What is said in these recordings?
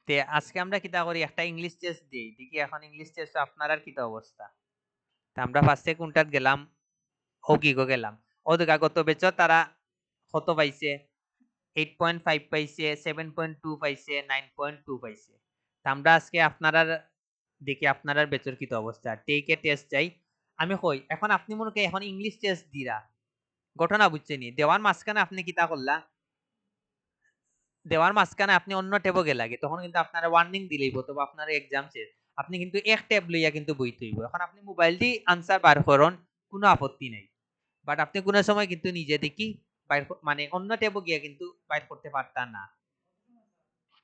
তে আজকে আমরা কিতা করি একটা ইংলিশ টেস্ট দিই দেখি এখন ইংলিশ টেস্ট আপনার আর কিতা অবস্থা। তা আমরা ফার্স্টে কোনটাত গেলাম ও কি গো গেলাম ও দেখা গত বেচত তারা কত পাইছে 8.5 পাইছে 7.2 পাইছে 9.2 পাইছে। তা আমরা আজকে আপনারা দেখি আপনার বেচর কিতা অবস্থা টেক এ টেস্ট চাই। আমি কই এখন আপনি মনে করি এখন ইংলিশ টেস্ট দিরা ঘটনা বুঝছেনি দেওয়ার মাঝখানে আপনি কিতা করলা দেওয়ার মাঝখানে আপনি অন্য ট্যাবও গেলাগে তখন কিন্তু আপনারা ওয়ার্নিং দিলেই অথবা আপনার এক্সাম শেষ আপনি কিন্তু এক ট্যাব লইয়া কিন্তু বইতে হইব। এখন আপনি মোবাইল দিয়ে আনসার বার করুন কোনো আপত্তি নাই, বাট আপনি কোনো সময় কিন্তু নিজে দেখি মানে অন্য ট্যাবও গিয়া কিন্তু বাইর করতে পারতা না।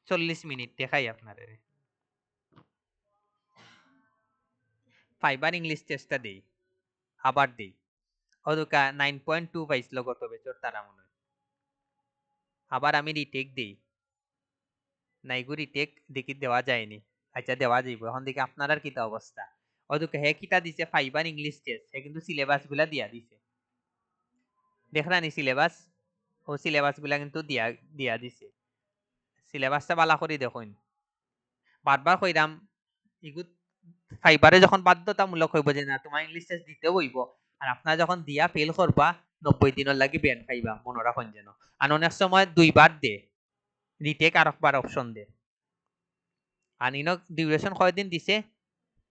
40 মিনিট দেখাই আপনার ফাইবার ইংলিশ টেস্টটা দেই আবার দেই অদুকা 9.2 পাইছিল গত বছর তারা মনে হয়। আবার আমি রিটেক দেই নাইগু রিটেক দেখি দেওয়া যায়নি। আচ্ছা দেওয়া যাইব এখন দেখি আপনার আর কিতা অবস্থা। অদুকা হে কিতা দিছে ফাইবার ইংলিশ টেস্ট হে কিন্তু সিলেবাস গুলা দিয়া দিছে দেখরানি সিলেবাস ও সিলেবাস গুলা কিন্তু দিয়া দিয়া দিছে সিলেবাসটা বালা করে দেখুন বারবার কইরাম ইগুত ফাইবারে যখন বাধ্যতামূলক হইব যে না তোমার ইংলিশ টেস্ট দিতে হইব আর আপনারা যখন দিয়া ফেল করবা 90 দিনের লাগি বেন খাইবা মনে রাখুন যেন। আর অনেক সময় দুইবার দে রিটেক আর একবার অপশন দে আর ইনক ডিউরেশন কয়দিন দিছে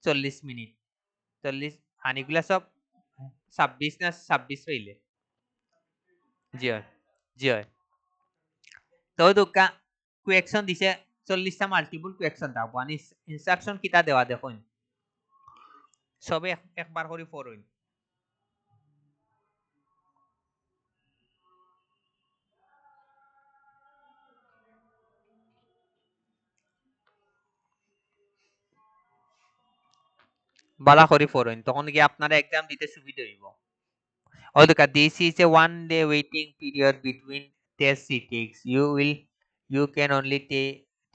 40 মিনিট 40 আনিগুলা সব 26 না 26 হইলে জি হয় জি হয়। তো দুকা কুয়েকশন দিছে 40টা মাল্টিপল কুয়েকশন দাও ওয়ান ইনস্ট্রাকশন কিতা দেওয়া দেখুন সবে একবার করে পড়ুন। বালা করে পড়ুন তখন কি আপনারা এক্সাম দিতে সুবিধা হইব। Oh, look at this is a 1 day waiting period between test sittings. You can only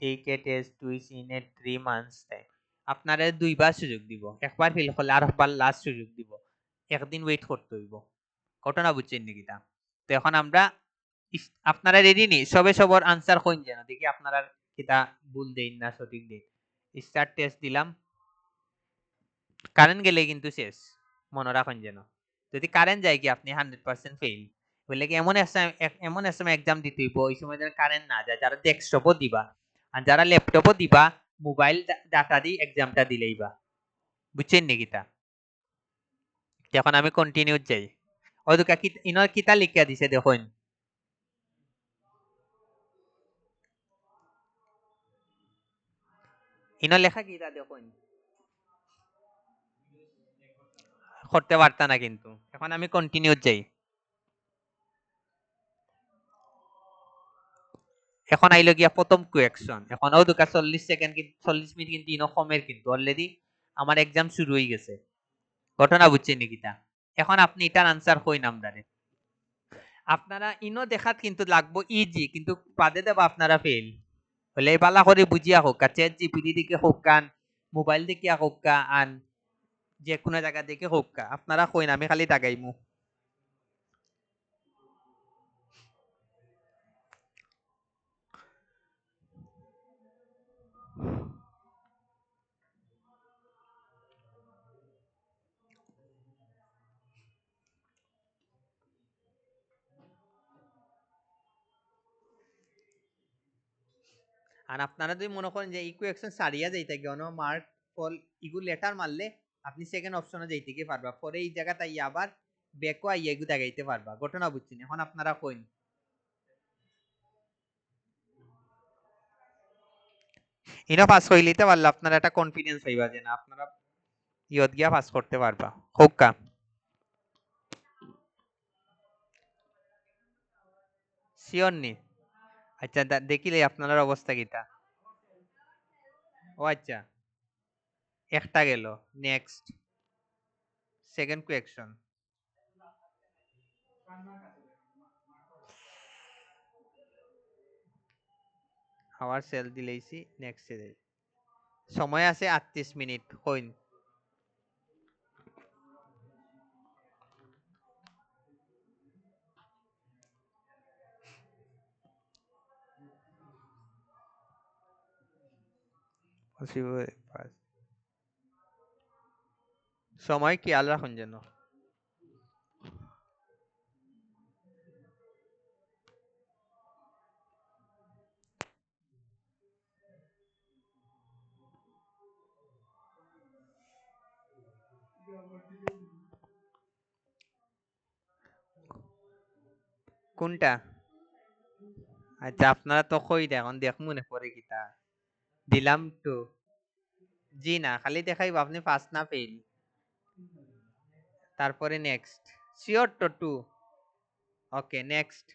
take a test twice in a 3 months time. আপনারা দুইবার সুযোগ দিব একবার ফেল করলে আর একবার লাস্ট সুযোগ দিব একদিন ওয়েট করতে হইব। ঘটনা বুঝছেন নাকি তা। তো এখন আমরা আপনারা রেডি নি সবে সবার আনসার কইন যেন দেখি আপনারা কিতা ভুল দেন না সঠিক দেন। স্টার্ট টেস্ট দিলাম কারেন্ট গেলে কিন্তু শেষ মনে রাখুন যেন যদি কারেন্ট যায় কি আপনি 100% ফেল বলে কি এমন সময় এক্সাম দিতে হইব ওই সময় যেন কারেন্ট না যায় যারা ডেস্কটপও দিবা আর যারা ল্যাপটপও দিবা মোবাইল ডাটা দিয়ে এক্সামটা দিলেইবা বুঝছেন নাকি তা। এখন আমি কন্টিনিউ যাই ওদুকা কি ইনর কিতা লিখিয়া দিছে দেখুন ইনর লেখা কিতা দেখুন করতে পারতা না কিন্তু এখন আমি কন্টিনিউ যাই। এখন আইলো গিয়া প্রথম কোয়েকশন এখন ও দুকা 40 সেকেন্ড কিন্তু 40 মিনিট কিন্তু ইনো কমের কিন্তু অলরেডি আমার এক্সাম শুরু হয়ে গেছে। ঘটনা বুঝছেন নাকি তা। এখন আপনি এটার আনসার কই নামদারে আপনারা ইনো দেখাত কিন্তু লাগবো ইজি কিন্তু বাদে দেবা আপনারা ফেল হলে বালা করে বুঝিয়া হোক চ্যাট জিপিটি দিকে হোক কান মোবাইল দিকে হোক আন যে কোনো জায়গা দেখে হোক আপনারা কই না আমি খালি দাগাইমু। আর আপনারা যদি মনে করেন যে ইকুয়েশন সারিয়া যাইতে গেল মার্ক ফল ইগু লেটার মারলে আপনি সেকেন্ড অপশনে যাইতে গিয়ে পারবা পরে এই জায়গাটা ইয়া আবার ব্যাকও আইয়া এগু দেখাইতে পারবা। ঘটনা বুঝছেন এখন আপনারা কইন ইনো পাস হইলিতে পারলে আপনারা একটা কনফিডেন্স হইবা যে না আপনারা ইয়ত গিয়া পাস করতে পারবা হোক কা শিওর নি। আচ্ছা দেখিলে আপনার অবস্থা কিটা। ও আচ্ছা একটা গেল নেক্সট সেকেন্ড কোয়েকশন আবার সেল দিলেইছি নেক্সট সময় আছে 38 মিনিট কইন পাঁচ। সময় খেয়াল রাখুন যেন। কোনটা? আচ্ছা আপনারা তো কই এখন দেখ মনে পড়ে কিতা দিলাম তো। জি না, খালি দেখাইব আপনি পাস না ফেল। তারপরে নেক্সট। শিওর তো টু। Okay next.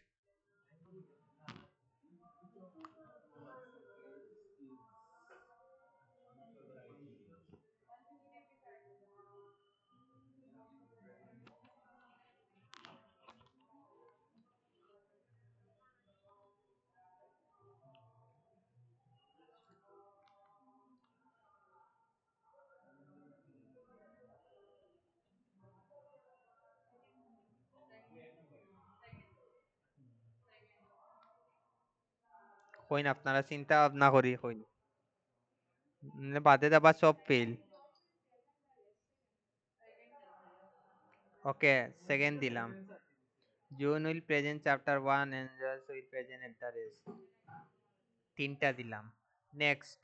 কইন আপনারা চিন্তা ভাবনা করি কইন। বাদে দাবা সব ফেল। ওকে সেকেন্ড দিলাম। June will present chapter 1 and just will present at the rest. তিনটা দিলাম। নেক্সট।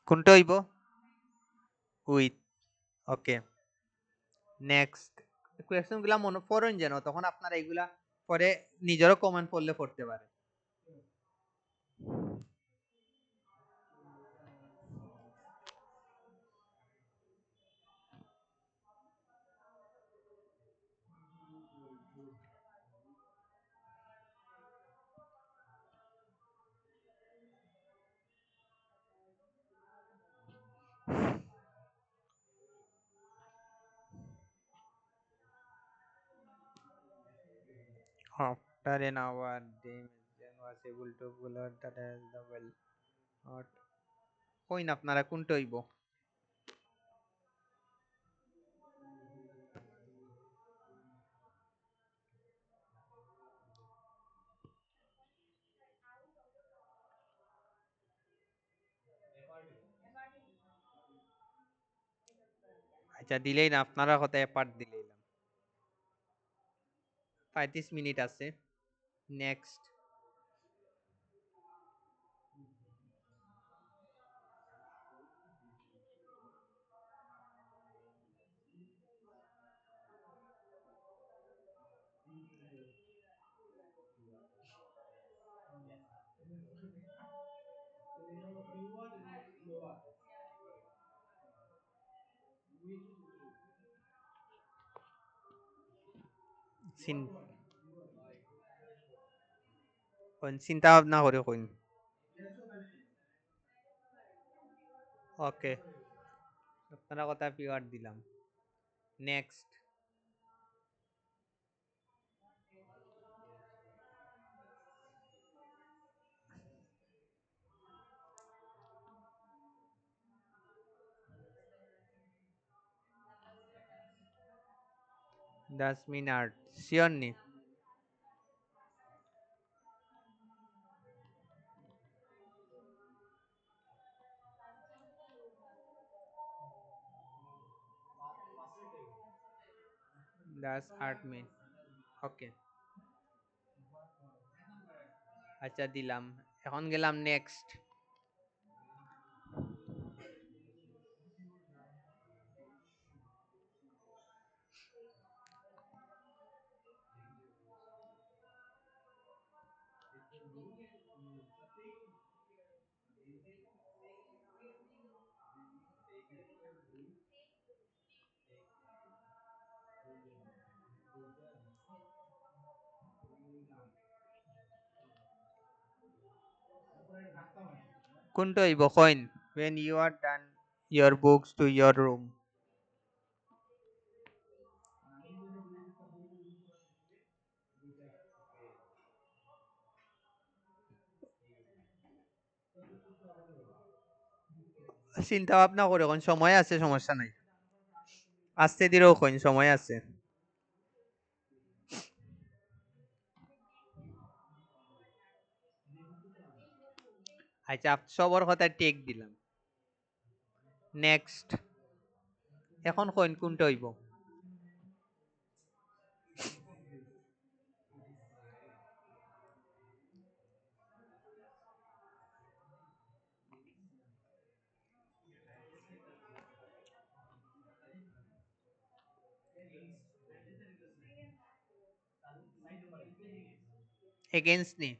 কোনটা হইব? উইথ। Okay next. কোয়েশ্চন গুলা মনে পড়েন যেন, তখন আপনারা এগুলা পরে নিজেরও কমেন্ট পড়লে পড়তে পারে। After an hour, James was able to pull out that as the well. Not. Coin আপনারা কোনটা হইব? আচ্ছা দিলেই না, আপনারা কথা পার্ট দিলেই না। 35 মিনিট আছে। নেক্সট। চিন্তা ভাবনা করে কইন। ওকে আপনারা কথা পিওর দিলাম। নেক্সট। 10 মিনিট শিওর নি? 10 8 মিনিট। ওকে আচ্ছা দিলাম। এখন গেলাম নেক্সট। কোনটা হইব coin? when you are done your books to your room. চিন্তা ভাবনা করে কোন সময় আছে, সমস্যা নাই। আস্তে ধীরেও কোন সময় আছে। আচ্ছা, সবর কথা টেক দিলাম। নেক্সট। এখন কোন কোনটা হইব? এগেইনস্ট নি?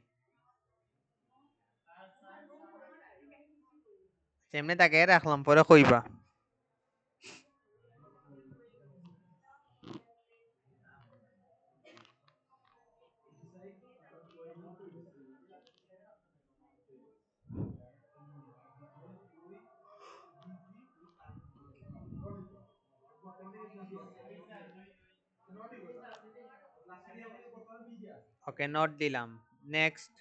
এমনি তাকে রাখলাম, পরে কইবা। ওকে, নোট দিলাম। নেক্সট।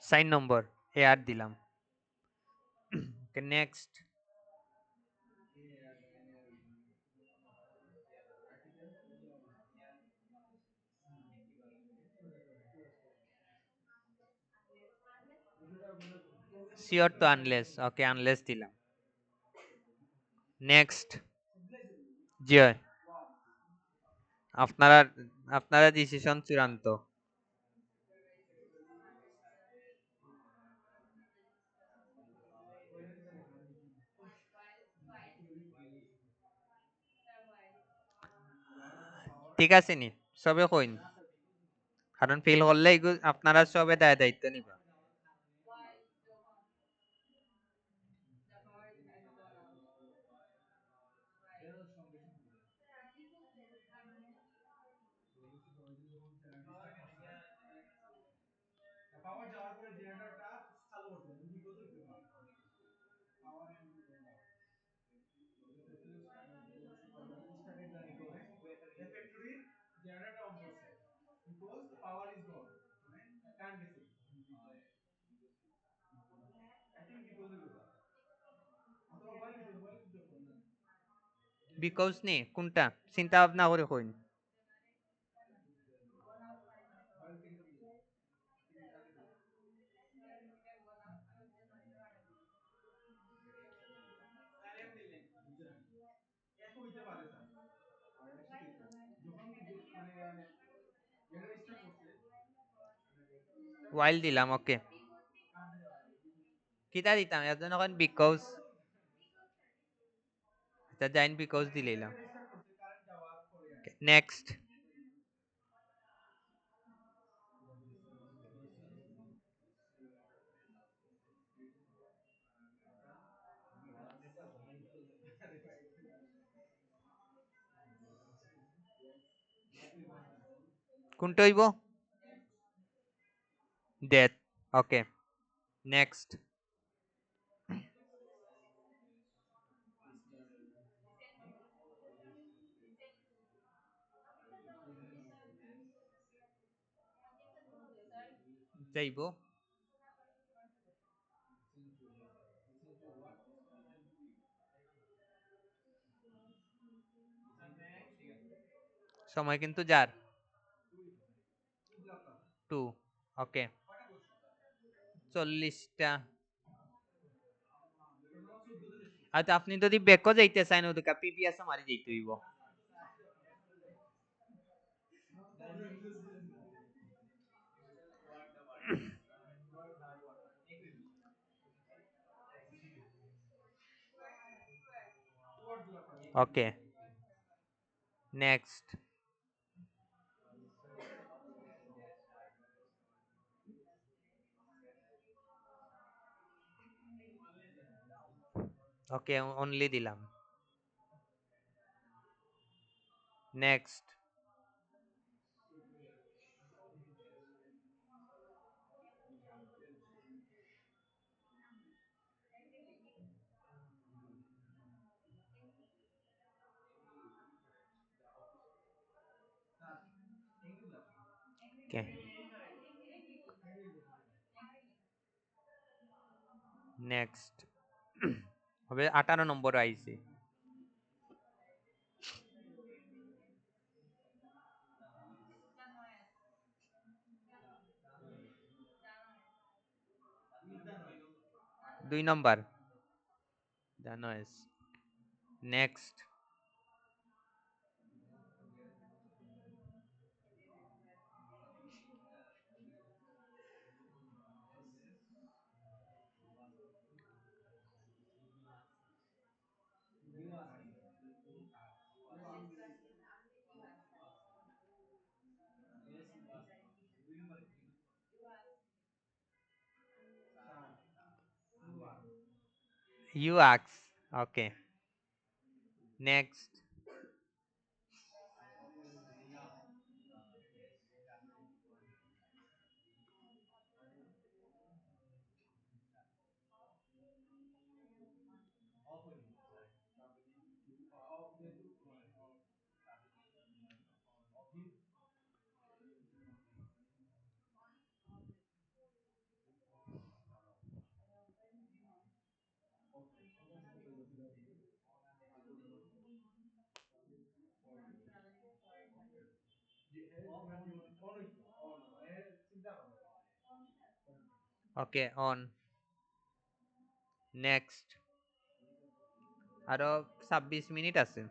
সাইন নম্বর এ আর দিলাম। ওকে, নেক্সট। শিওর তো? আনলেস। ওকে, আনলেস দিলাম। নেক্সট। জি হয়। আপনারা আপনারা ডিসিশন চূড়ান্ত। ঠিক আছে নি? সবে কইন। কারণ ফেল করলে আপনারা সবে দায় দায়িত্ব নিবা। বিকজ নি কোনটা চিন্তা ভাবনা করে কইন। ওয়াইল দিলাম। ওকে, কিতা দিতাম এর জন্য কোন বিকজ। এটা জাইন বিকজ দিলাম। নেক্সট। কোনটা হইব? ডেথ। ওকে, নেক্সট। যাইব। সময় কিন্তু যার 2। ওকে, 40টা। আচ্ছা, আপনি যদি বেকও যাইতে চান ওদিকে পিপিএস মারি যাইতে হইব। ওকে, নেক্সট। ওকে, অনলি দিলাম। নেক্সট। ওকে, নেক্সট। হবে 18 নম্বর আইছে। দুই নম্বর জানোস। Next. You ask. Okay. Next. Okay, on. Next. আরো 26 মিনিট আছে।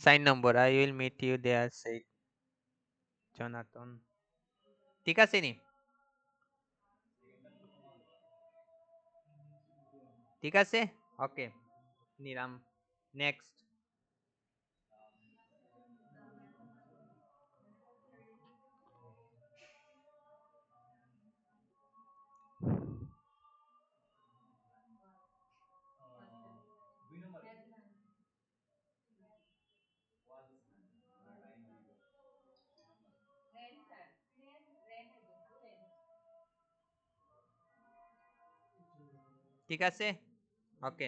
Sign number. I will meet you there, said Jonathan. ঠিক আছে নি? ঠিক আছে? ওকে, নিলাম। নেক্সট। ঠিক আছে? ওকে।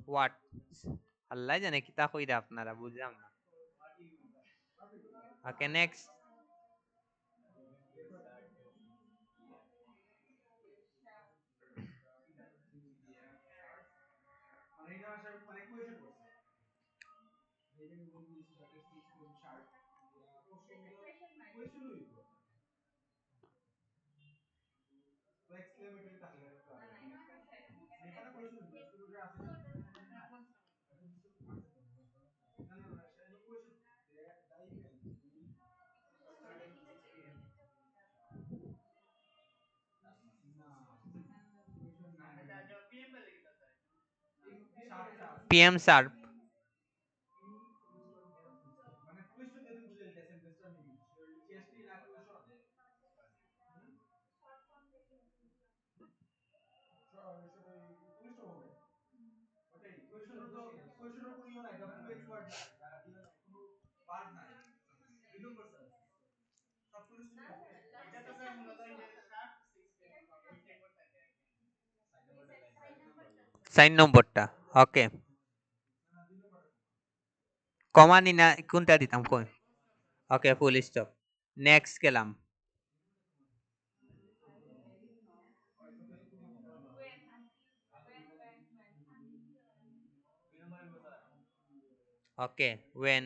হোয়াট? আল্লাহ জানে কিতা কইরা আপনারা, বুঝলাম না। ওকে, নেক্সট। PM Sharp. সাইন নম্বরটা। ওকে, কমা নি না, কোনটা দিতাম কই? ওকে, ফুল স্টপ। নেক্সট গেলাম। ওকে, when.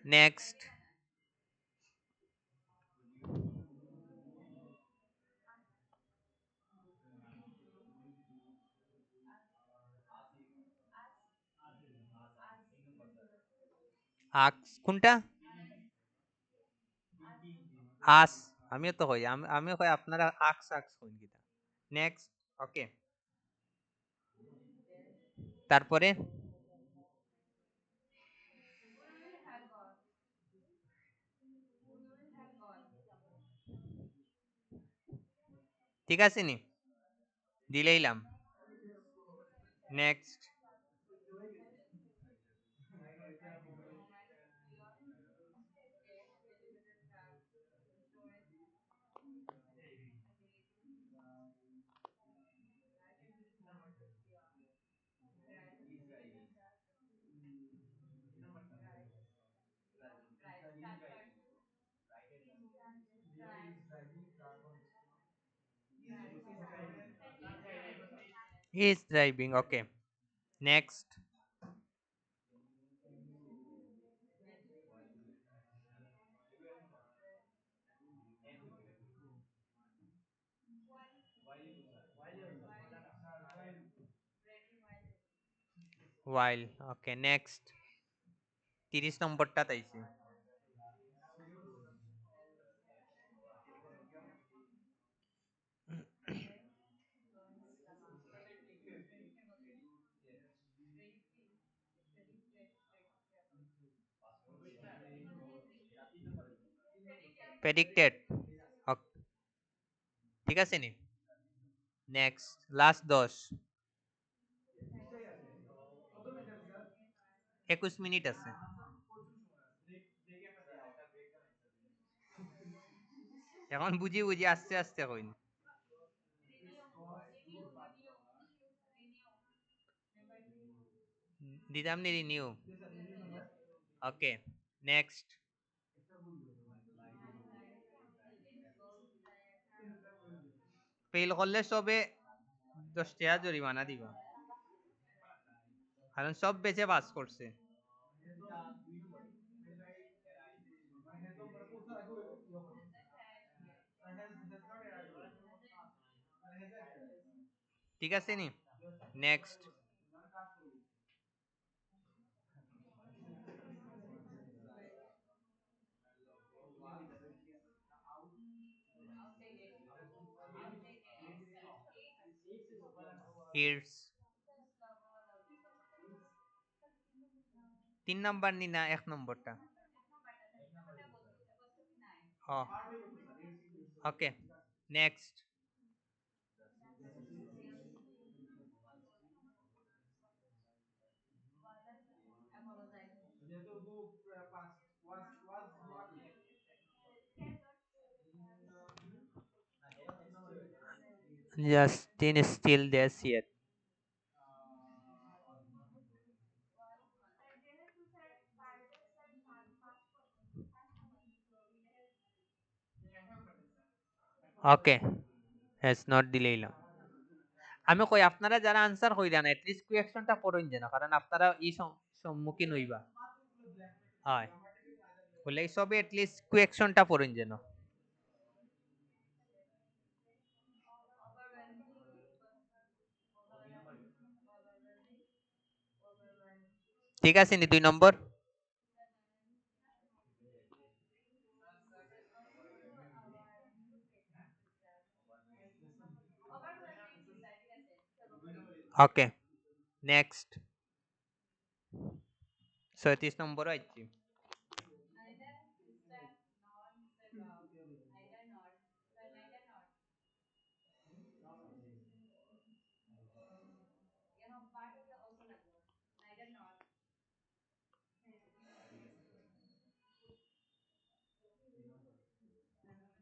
নেক্সট। আক্স কোনটা? আস। আমিও তো কই, আমিও কই আপনারা আক্স আক্স কইন কিতা। নেক্সট। ওকে। তারপরে ঠিক আছে নি? দিলেইলাম। Next. He is driving. Okay. Next. while. Okay next. 30 নম্বরটা তাইছি। প্রেডিক্টেড। ঠিক আছে নি? Next last 10। 21 মিনিট আছে। এখন বুঝি বুঝি আস্তে আস্তে কইন। দিদাম নি রিনিউ। Okay next. ফেল করলে সবে 10 টাকা জরিমানা দিবা, কারণ সব বেচে পাস করছে। ঠিক আছে নি? নেক্সট। হিয়ার্স 3 নাম্বার নি না 1 নম্বরটা? ও okay next. Justin is still there yet. Okay has not দিলেইলাম। আমি কই আপনারা যারা আনসার কইরা না এটলিস্ট কোয়েকশনটা পড়ুন যেন, কারণ আপনারা সম্মুখীন হইবা। হয় বলে সবে এটলিস্ট কোয়েকশনটা পড়ুন যেন। ঠিক আছে নি 2 নম্বর? Okay next. 37 নম্বর আইছি।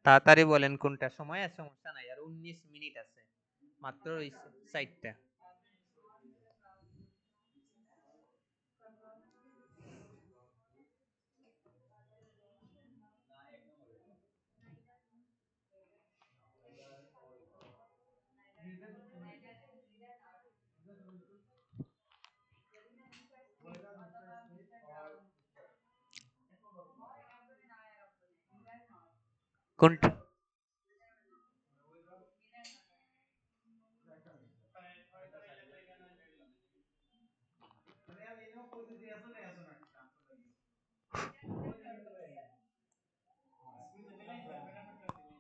তাড়াতাড়ি বলেন কোনটা, সময় আছে, সমস্যা নাই, আর 19 মিনিট আছে মাত্র, ওই সাইডটা। কোনটা?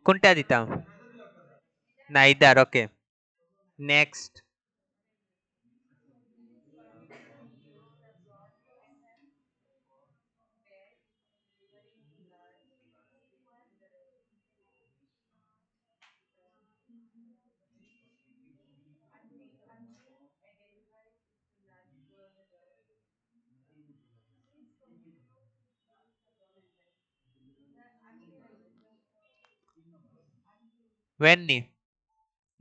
কোনটা দিতাম? নাইদার। Okay, next. when নি,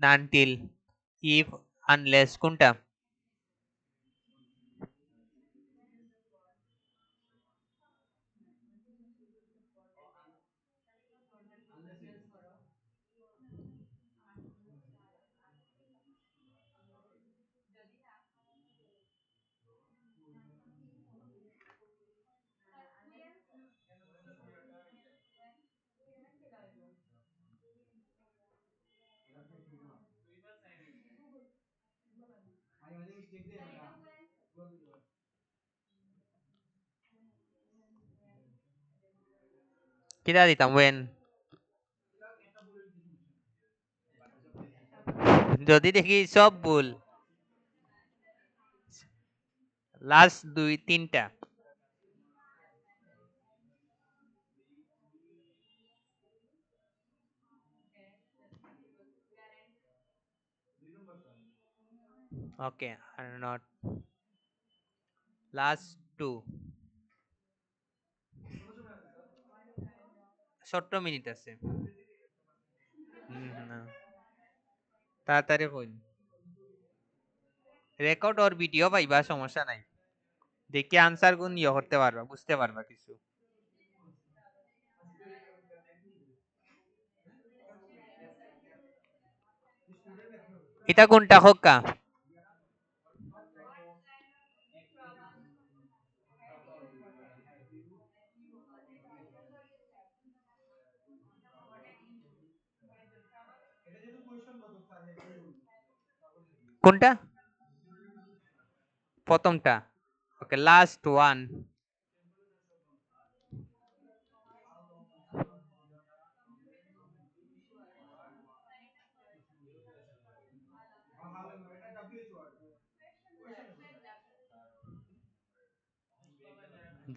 until, if, unless, কোনটা? কিটা দিতাম? when, যদি দেখি সব ভুল, লাস্ট দুই তিনটা। ওকে, আর নট, লাস্ট টু। ছোট্ট মিনিট আছে। না, তাড়াতাড়ি কইন। রেকর্ড ওর ভিডিও পাইবা, সমস্যা নাই। দেখি আনসার গুন ইয়ে করতে পারবা, বুঝতে পারবা কিছু। এটা কোনটা হক্কা? কোনটা? প্রথমটা। ওকে, লাস্ট ওয়ান।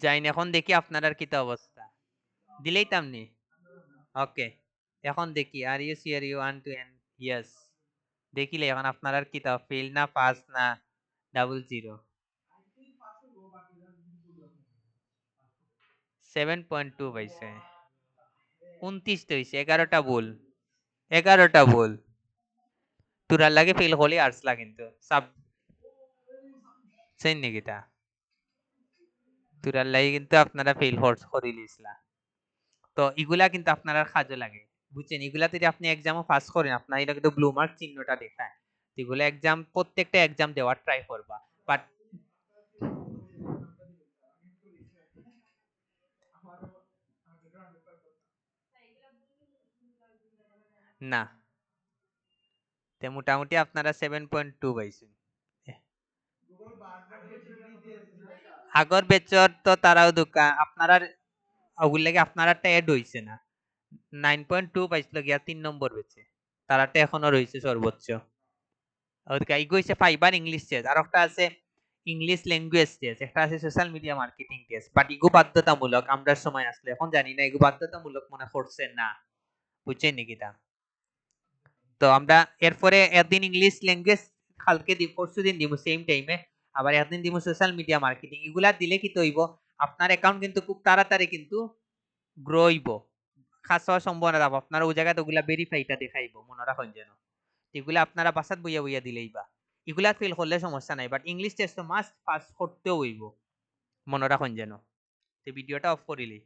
যাইন, এখন দেখি আপনার আর কিতা অবস্থা। দিলেই তামনি। ওকে, এখন দেখি are you sure you one two N. Yes, দেখিলে এখন আপনার আর কিতা, ফেল না পাস না ডাবল জিরো। 7.2 পাইছে। 29 তো হইছে, 11টা ভুল। 11টা ভুল। তুরার লাগে ফেল হলে আর্টস লা কিন্তু সাব চেন নাকিটা। তুরার লাগে কিন্তু আপনারা ফেল হর্স করে লিসলা। তো এগুলা কিন্তু আপনার আর কাজে লাগে, বুঝছেন? এগুলাতে যদি আপনি এক্সামও পাস করেন, আপনার এটা কিন্তু ব্লু মার্ক চিহ্নটা দেখায়। এগুলো এক্সাম, প্রত্যেকটা এক্সাম দেওয়ার ট্রাই করবা, বাট না, তে মোটামুটি আপনারা 7.2 পাইছেন। আগর বেচর তো তারাও দোকা আপনারা ওগুলো লাগে আপনারাটা এড হইছে না। 9.2 পাইছিল গিয়া 3 নম্বর বেচে, তারাটা এখনো রয়েছে সর্বোচ্চ। ওদিকে ইগো হইছে ফাইবার ইংলিশ টেস্ট, আর একটা আছে ইংলিশ ল্যাঙ্গুয়েজ টেস্ট, একটা আছে social media marketing test. But ego বাধ্যতামূলক, আমরা সময় আসলে এখন জানি না, ইগো বাধ্যতামূলক মনে করছে না, বুঝছেন নাকি তা? তো আমরা এরপরে একদিন ইংলিশ ল্যাঙ্গুয়েজ কালকে দিব, পরশু দিন দিব সেম টাইমে, আবার একদিন দিব সোশ্যাল মিডিয়া মার্কেটিং। এগুলা দিলে কি তৈব, আপনার অ্যাকাউন্ট কিন্তু খুব তাড়াতাড়ি কিন্তু গ্রো হইব, খাস হওয়ার সম্ভাবনা থাকবে। আপনার ওই জায়গাতে ওগুলা ভেরিফাইটা দেখাইব, মনে রাখুন যেন। এগুলা আপনারা বাসাত বইয়া বইয়া দিলেই বা, এগুলা ফেল করলে সমস্যা নাই, বাট ইংলিশ টেস্ট তো মাস্ট পাস করতেও হইব, মনে রাখুন যেন। তো ভিডিওটা অফ করিলি।